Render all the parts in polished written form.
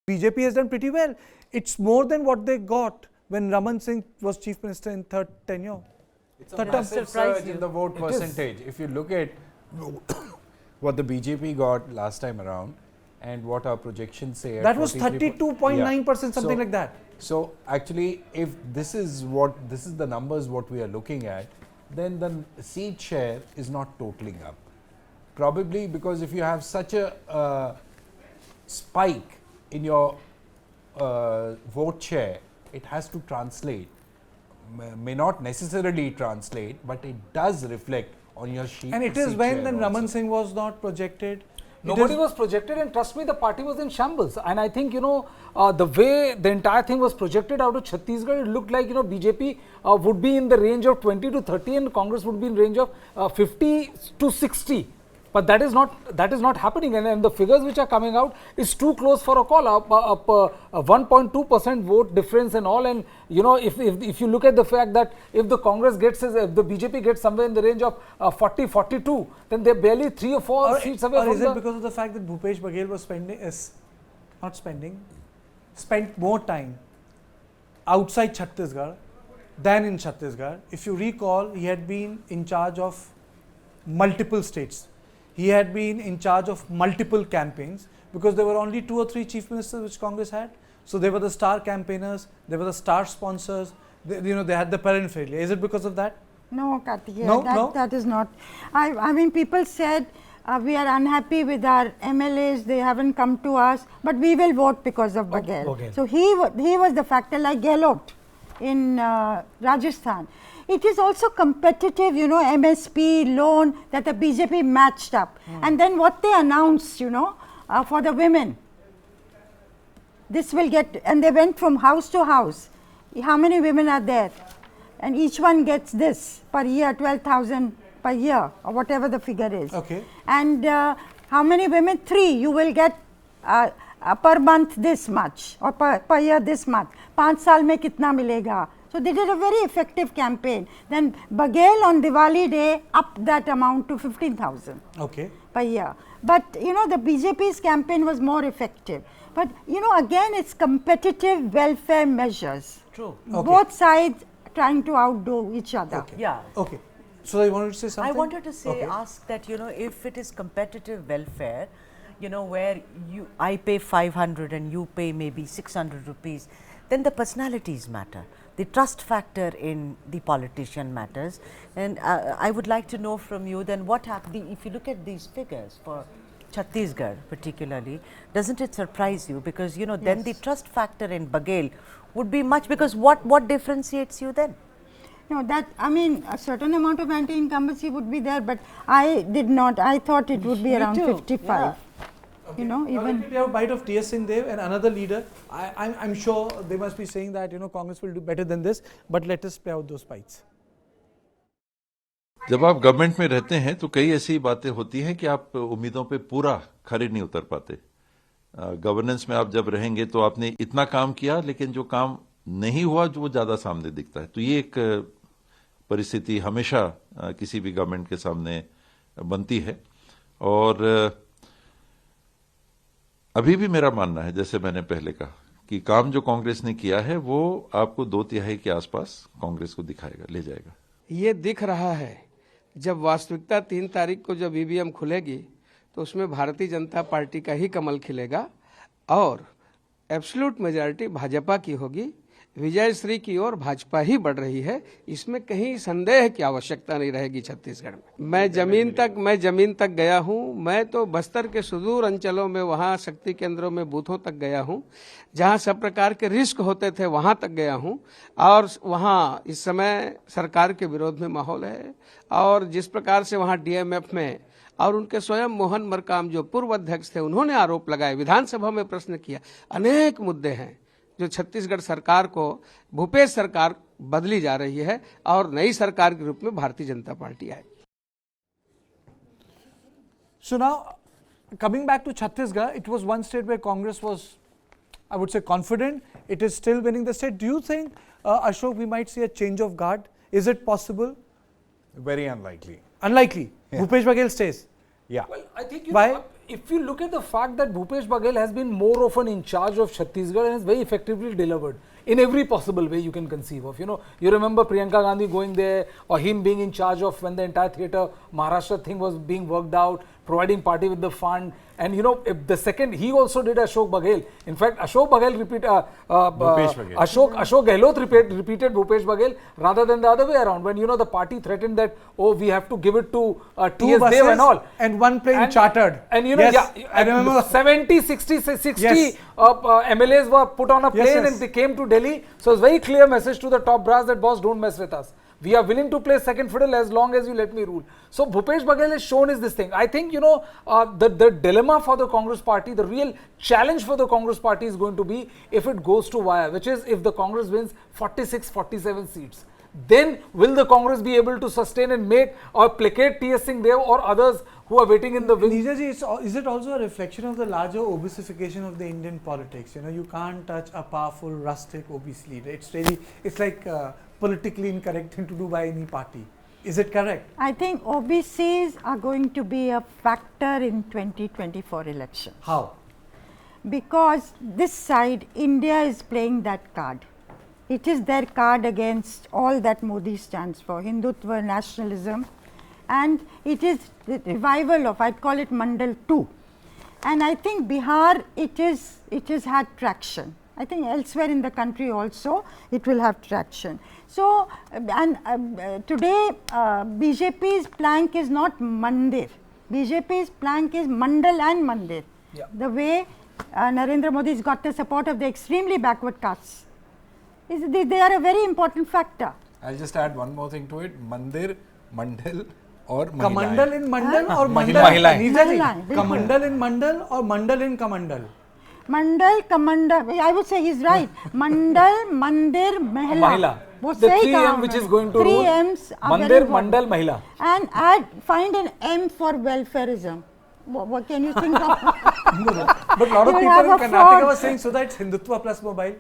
BJP has done pretty well. It's more than what they got when Raman Singh was Chief Minister in third tenure. It's a massive surge in the vote percentage. If you look at what the BJP got last time around and what our projections say, that was 32.9%, something like that. So actually, if this is the numbers what we are looking at, then the seat share is not totaling up. Probably because if you have such a spike in your vote share, it has to translate. May not necessarily translate, but it does reflect on your sheet. And it is when then Raman Singh was not projected. Nobody was projected, and trust me, the party was in shambles. And I think, the way the entire thing was projected out of Chhattisgarh, it looked like, BJP would be in the range of 20 to 30 and Congress would be in range of 50 to 60. But that is not happening, and the figures which are coming out is too close for a call. A 1.2% vote difference and all, and if you look at the fact that if the Congress gets, if the BJP gets somewhere in the range of 40-42, then they're barely 3 or 4 seats away. Or is it because of the fact that Bhupesh Baghel was spent more time outside Chhattisgarh than in Chhattisgarh? If you recall, he had been in charge of multiple states. He had been in charge of multiple campaigns because there were only 2 or 3 chief ministers which Congress had. So they were the star campaigners, they were the star sponsors, they had the paraphernalia. Is it because of that? No, Karthikeya, No? that is not. I mean, people said we are unhappy with our MLAs, they haven't come to us, but we will vote because of Baghel. So he was the factor, like Gehlot in Rajasthan. It is also competitive, MSP, loan that the BJP matched up. And then what they announced, for the women, this will get, and they went from house to house. How many women are there? And each one gets this per year, 12,000 per year, or whatever the figure is. Okay. And how many women? 3. You will get per month this much, or per year this much. 5 saal mein kitna milega? So they did a very effective campaign. Then Baghel on Diwali day upped that amount to 15,000 per year. But the BJP's campaign was more effective. But again, it's competitive welfare measures. True. Both sides trying to outdo each other. Okay. Yeah. Okay. So I wanted to say something. I wanted to say, ask that if it is competitive welfare, where I pay 500 and you pay maybe 600 rupees, then the personalities matter. The trust factor in the politician matters, and I would like to know from you then what happened. If you look at these figures for Chhattisgarh particularly, doesn't it surprise you? Because then the trust factor in Baghel would be much, because what differentiates you then? No, a certain amount of anti-incumbency would be there, but I did not. I thought it would be around 55. Yeah. Okay. Even we have a bite of T.S. Singh Dev and another leader. I'm sure they must be saying that Congress will do better than this. But let us play out those bites. जब आप government में रहते हैं तो कई ऐसी बातें होती हैं कि आप उम्मीदों पे पूरा खरे नहीं उतर पाते। गवर्नेंस में आप जब रहेंगे तो आपने इतना काम किया, लेकिन जो काम नहीं हुआ जो वो ज्यादा सामने दिखता है। तो ये एक परिस्थिति हमेशा किसी भी गवर्नमेंट के सामने बनती है। और अभी भी मेरा मानना है, जैसे मैंने पहले कहा, कि काम जो कांग्रेस ने किया है वो आपको 2/3 के आसपास कांग्रेस को दिखाएगा, ले जाएगा। ये दिख रहा है जब वास्तविकता 3 तारीख को जब ईवीएम खुलेगी तो उसमें भारतीय जनता पार्टी का ही कमल खिलेगा और एब्सोल्यूट मेजॉरिटी भाजपा की होगी। विजयश्री की ओर भाजपा ही बढ़ रही है, इसमें कहीं संदेह की आवश्यकता नहीं रहेगी। छत्तीसगढ़ में मैं जमीन तक गया हूं। मैं तो बस्तर के सुदूर अंचलों में, वहां शक्ति केंद्रों में, बूथों तक गया हूं, जहां सब प्रकार के रिस्क होते थे वहां तक गया हूं। और वहां इस समय सरकार के विरोध में माहौल है। और जिस प्रकार से वहां डीएमएफ में और उनके स्वयं मोहन मरकाम जो पूर्व अध्यक्ष थे, उन्होंने आरोप लगाए, विधानसभा में प्रश्न किया। अनेक मुद्दे हैं जो छत्तीसगढ़ सरकार को, भूपेश सरकार बदली जा रही है और नई सरकार के रूप में भारतीय जनता पार्टी आएगी। So now, coming back to Chhattisgarh, it was one state where Congress was, I would say, confident. It is still winning the state. Do you think, Ashok, we might see a change of guard? Is it possible? Very unlikely. Unlikely. Yeah. Bhupesh Baghel stays. Yeah. Well, I think why? if you look at the fact that Bhupesh Baghel has been more often in charge of Chhattisgarh and has very effectively delivered in every possible way you can conceive of. You know, you remember Priyanka Gandhi going there, or him being in charge of when the entire theatre Maharashtra thing was being worked out, providing party with the fund. And you know, if the second, he also did Ashok Baghel. In fact, Ashok Baghel Ashok Gehlot repeated Bhupesh Baghel rather than the other way around. When, you know, the party threatened that, oh, we have to give it to T.S. Dev and all. And one plane chartered. And you know, yes, yeah, I remember 70, 60 yes. MLAs were put on a plane, yes, yes. and they came to Delhi. So it's very clear message to the top brass that, boss, don't mess with us. We are willing to play second fiddle as long as you let me rule. So Bhupesh Baghel has shown is this thing. I think, you know, the dilemma for the Congress party, the real challenge for the Congress party is going to be if it goes to wire, which is if the Congress wins 46, 47 seats. Then will the Congress be able to sustain and make or placate T.S. Singh Dev or others who are waiting in the wings? Neeraj, is it also a reflection of the larger obesification of the Indian politics? You know, you can't touch a powerful, rustic obese leader. It's really, it's like politically incorrect thing to do by any party. Is it correct? I think OBCs are going to be a factor in 2024 election. How? Because this side, India is playing that card. It is their card against all that Modi stands for, Hindutva, nationalism, and it is the revival of, I'd call it Mandal 2. And I think Bihar, it has had traction. I think elsewhere in the country also it will have traction. So, today BJP's plank is not Mandir. BJP's plank is Mandal and Mandir. Yeah. The way Narendra Modi has got the support of the extremely backward castes. They are a very important factor. I'll just add one more thing to it. Mandir, Mandal or Mahilayen. Kamandal in Mandal or Mandal? Mahilayen. Neeraj, Kamandal in Mandal or Mandal in Kamandal? Mandal, Kamandal, I would say he's right. Mandal, Mandir, Mahila. The 3 M which is going to 3 rule. M's are Mandir, very important. Mandal, Mahila. And find an M for welfareism. What can you think of? But a lot of You people have in a Karnataka fraud. were saying, so that's Hindutva plus mobile.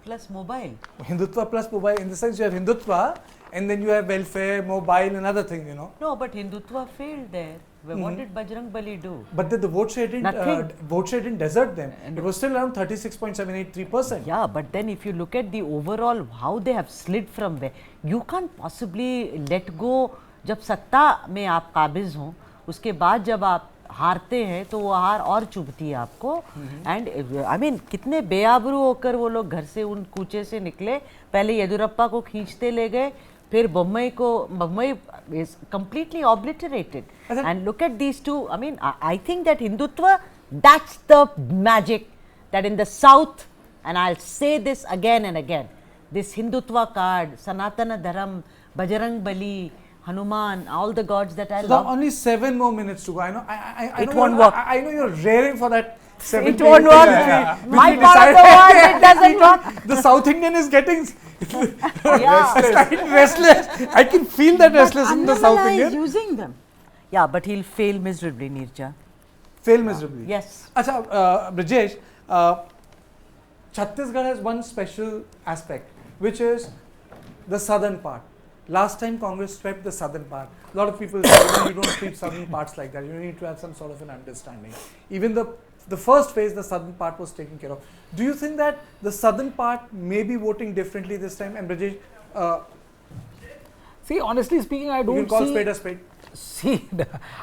Plus mobile. Hindutva plus mobile, in the sense you have Hindutva and then you have welfare, mobile, another thing, you know. No, but Hindutva failed there. What did Bajrang Bali do? But the vote share didn't desert them. And it was still around 36.783%. Yeah, but then if you look at the overall, how they have slid from where, you can't possibly let go. जब सत्ता में आप काबिज हों, उसके बाद जब आप हारते हैं तो वो हार और चुभती है आपको. एंड आई मीन कितने बेआबरू होकर वो लोग घर से उन कूचे से निकले. पहले येदियुरप्पा को खींचते ले गए, फिर Bombay is completely obliterated. And look at these two. I mean, I think that Hindutva, that's the magic that in the south, and I'll say this again and again, this Hindutva card, Sanatana Dharam, Bajrang Bali, Hanuman, all the gods that I So love. only 7 more minutes to go. I know. I It know won't you're, work. I know you're raring for that. It won't work. My part of the world, it doesn't work. The South Indian is getting Yeah. restless. I can feel that restless in the South Annamala is Indian. using them. Yeah, but he'll fail miserably, Nirja. Fail miserably. Yes. Acha, Brijesh, Chhattisgarh has one special aspect, which is the southern part. Last time Congress swept the southern part. A lot of people say, you don't treat southern parts like that. You need to have some sort of an understanding. Even the first phase, the southern part was taken care of. Do you think that the southern part may be voting differently this time? And Brijesh, See, honestly speaking, I you can don't call see. spade a spade. See,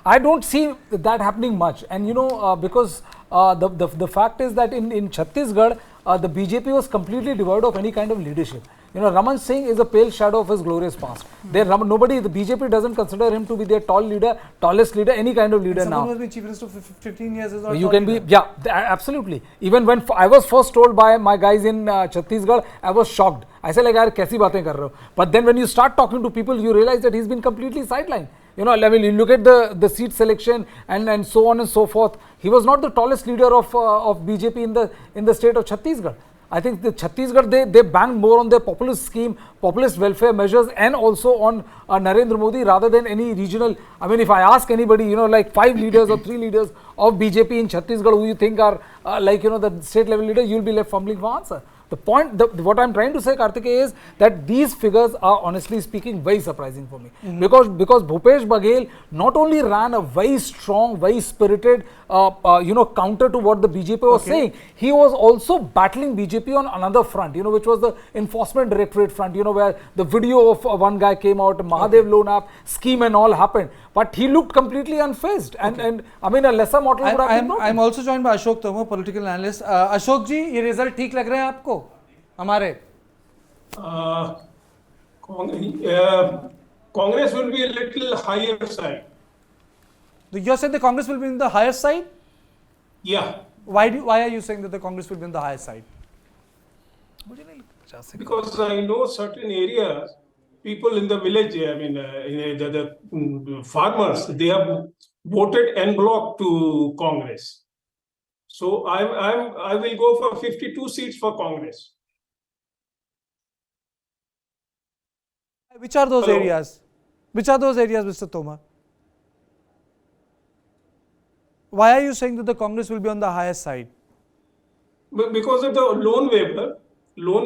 I don't see that happening much, and you know, because the fact is that in Chhattisgarh, the BJP was completely devoid of any kind of leadership. You know, Raman Singh is a pale shadow of his glorious past. The BJP doesn't consider him to be their tallest leader, any kind of leader Someone now. who has been chief minister for 15 years is not You tall can be, leader. yeah, absolutely. Even when I was first told by my guys in Chhattisgarh, I was shocked. I said, like, yaar, kaisi baatein kar rahe ho? But then when you start talking to people, you realize that he's been completely sidelined. You know, I mean, you look at the seat selection and so on and so forth. He was not the tallest leader of BJP in the state of Chhattisgarh. I think the Chhattisgarh, they banged more on their populist scheme, populist welfare measures, and also on Narendra Modi rather than any regional. I mean, if I ask anybody, you know, like 5 leaders or 3 leaders of BJP in Chhattisgarh who you think are like, you know, the state level leader, you'll be left fumbling for answer. The point, what I'm trying to say, Kartikeya, is that these figures are honestly speaking very surprising for me. Because Bhupesh Baghel not only ran a very strong, very spirited, counter to what the BJP was saying, he was also battling BJP on another front, which was the enforcement directorate front, where the video of one guy came out, Mahadev loan app scheme and all happened. But he looked completely unfazed. And I mean, a lesser mortal would have been broken. I'm also joined by Ashok Tomar, political analyst. Ashok ji, ये result ठीक लग रहे हैं आपको हमारे? Congress will be a little higher side. You said the Congress will be in the higher side? Yeah. Why are you saying that the Congress will be in the higher side? Because I know certain areas, people in the village, I mean, the farmers, they have voted en bloc to Congress. So I will go for 52 seats for Congress. Which are those Hello? areas? Which are those areas, Mr. Tomar? Why are you saying that the Congress will be on the higher side? Because of the loan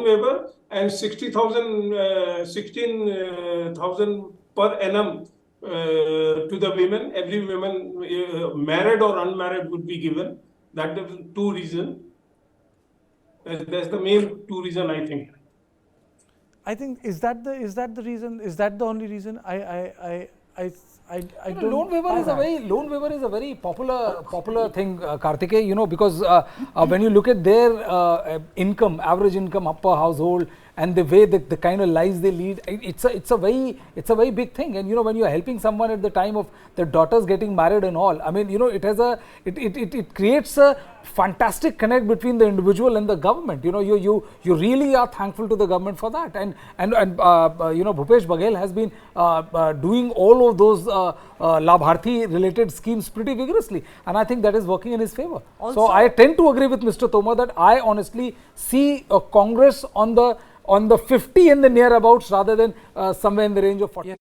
waiver and 16,000 per annum to the women. Every woman, married or unmarried, would be given. That is two reasons. That's the main two reasons, I think. I think is that the reason? Is that the only reason? I don't. Loan waiver is a very popular thing, Kartikeya. Because when you look at their income, average income per household, and the way the kind of lives they lead, it's a very big thing. And when you are helping someone at the time of their daughters getting married and all, I mean, it creates a fantastic connect between the individual and the government. You really are thankful to the government for that. And Bhupesh Baghel has been doing all of those Labharthi related schemes pretty vigorously, and I think that is working in his favor. So I tend to agree with Mr. Tomar that I honestly see a Congress on the 50 and the near abouts rather than somewhere in the range of 40.